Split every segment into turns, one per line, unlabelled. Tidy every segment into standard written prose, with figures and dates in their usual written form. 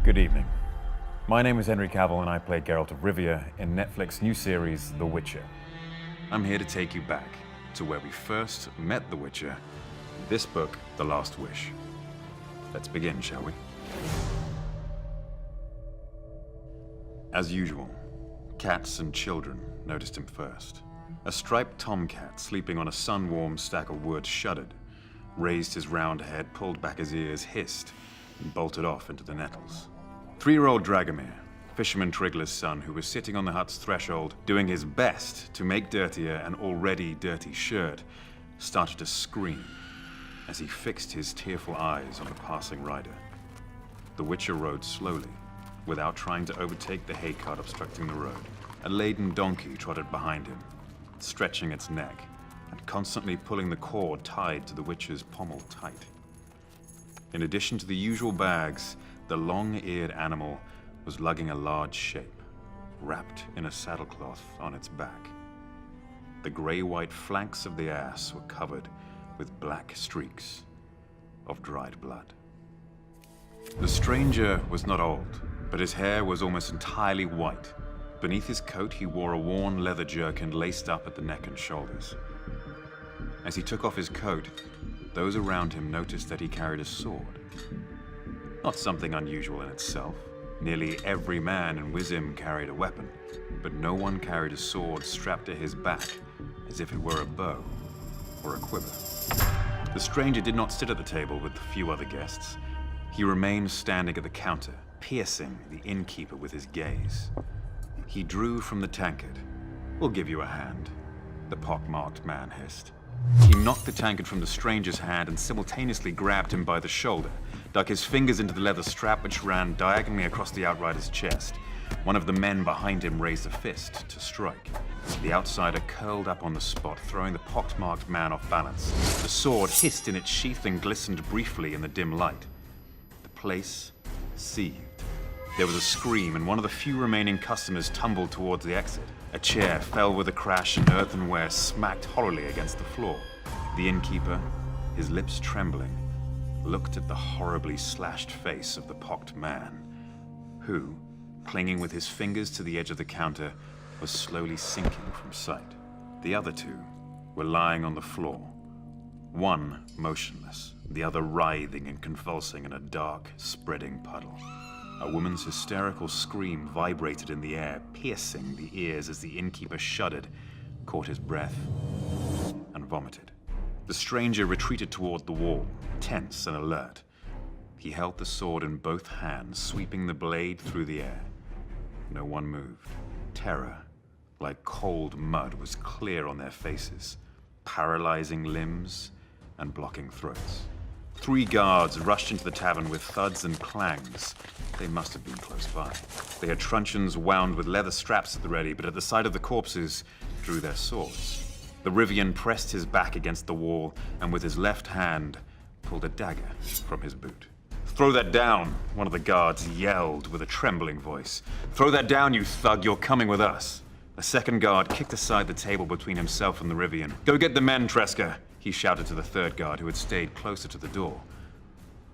Good evening. My name is Henry Cavill and I play Geralt of Rivia in Netflix's new series, The Witcher. I'm here to take you back to where we first met The Witcher, this book, The Last Wish. Let's begin, shall we? As usual, cats and children noticed him first. A striped tomcat sleeping on a sun-warmed stack of wood shuddered, raised his round head, pulled back his ears, hissed, and bolted off into the nettles. 3-year-old Dragomir, Fisherman Trigla's son, who was sitting on the hut's threshold, doing his best to make dirtier an already dirty shirt, started to scream as he fixed his tearful eyes on the passing rider. The Witcher rode slowly, without trying to overtake the hay cart obstructing the road. A laden donkey trotted behind him, stretching its neck and constantly pulling the cord tied to the Witcher's pommel tight. In addition to the usual bags, the long-eared animal was lugging a large shape, wrapped in a saddlecloth on its back. The gray-white flanks of the ass were covered with black streaks of dried blood. The stranger was not old, but his hair was almost entirely white. Beneath his coat, he wore a worn leather jerkin laced up at the neck and shoulders. As he took off his coat, those around him noticed that he carried a sword. Not something unusual in itself. Nearly every man in Wizim carried a weapon, but no one carried a sword strapped to his back as if it were a bow or a quiver. The stranger did not sit at the table with the few other guests. He remained standing at the counter, piercing the innkeeper with his gaze. He drew from the tankard. "We'll give you a hand," the pockmarked man hissed. He knocked the tankard from the stranger's hand and simultaneously grabbed him by the shoulder, dug his fingers into the leather strap which ran diagonally across the outrider's chest. One of the men behind him raised a fist to strike. The outsider curled up on the spot, throwing the pockmarked man off balance. The sword hissed in its sheath and glistened briefly in the dim light. The place seethed. There was a scream, and one of the few remaining customers tumbled towards the exit. A chair fell with a crash and earthenware smacked horribly against the floor. The innkeeper, his lips trembling, looked at the horribly slashed face of the pocked man, who, clinging with his fingers to the edge of the counter, was slowly sinking from sight. The other two were lying on the floor, one motionless, the other writhing and convulsing in a dark, spreading puddle. A woman's hysterical scream vibrated in the air, piercing the ears as the innkeeper shuddered, caught his breath, and vomited. The stranger retreated toward the wall, tense and alert. He held the sword in both hands, sweeping the blade through the air. No one moved. Terror, like cold mud, was clear on their faces, paralyzing limbs and blocking throats. 3 guards rushed into the tavern with thuds and clangs. They must have been close by. They had truncheons wound with leather straps at the ready, but at the sight of the corpses, drew their swords. The Rivian pressed his back against the wall, and with his left hand, pulled a dagger from his boot. "Throw that down," one of the guards yelled with a trembling voice. "Throw that down, you thug, you're coming with us." A second guard kicked aside the table between himself and the Rivian. "Go get the men, Tresca," he shouted to the third guard, who had stayed closer to the door.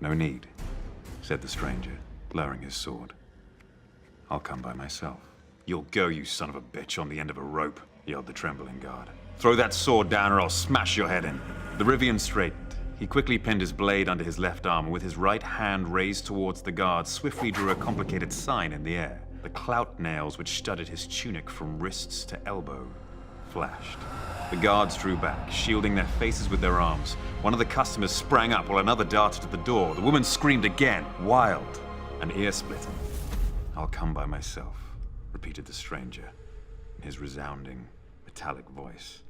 "No need," said the stranger, lowering his sword. "I'll come by myself." "You'll go, you son of a bitch, on the end of a rope," yelled the trembling guard. "Throw that sword down or I'll smash your head in." The Rivian straightened. He quickly pinned his blade under his left arm, and with his right hand raised towards the guard, swiftly drew a complicated sign in the air. The clout nails which studded his tunic from wrists to elbow flashed. The guards drew back, shielding their faces with their arms. One of the customers sprang up while another darted to the door. The woman screamed again, wild and ear-splitting. "I'll come by myself," repeated the stranger in his resounding, metallic voice.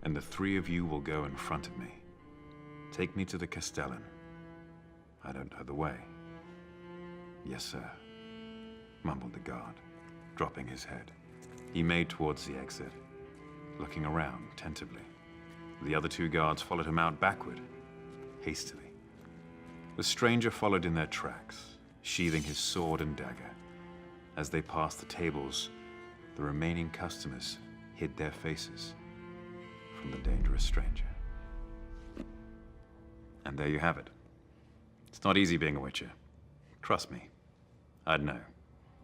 "And the 3 of you will go in front of me. Take me to the Castellan. I don't know the way." "Yes, sir," mumbled the guard, dropping his head. He made towards the exit, looking around tentatively. The other 2 guards followed him out backward, hastily. The stranger followed in their tracks, sheathing his sword and dagger. As they passed the tables, the remaining customers hid their faces from the dangerous stranger. And there you have it. It's not easy being a Witcher. Trust me, I'd know.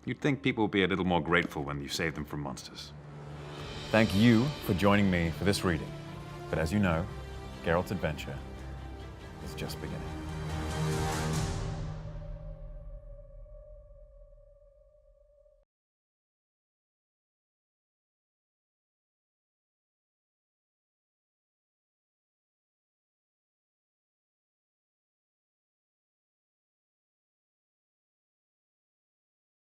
You'd think people would be a little more grateful when you save them from monsters.
Thank you for joining me for this reading. But as you know, Geralt's adventure is just beginning.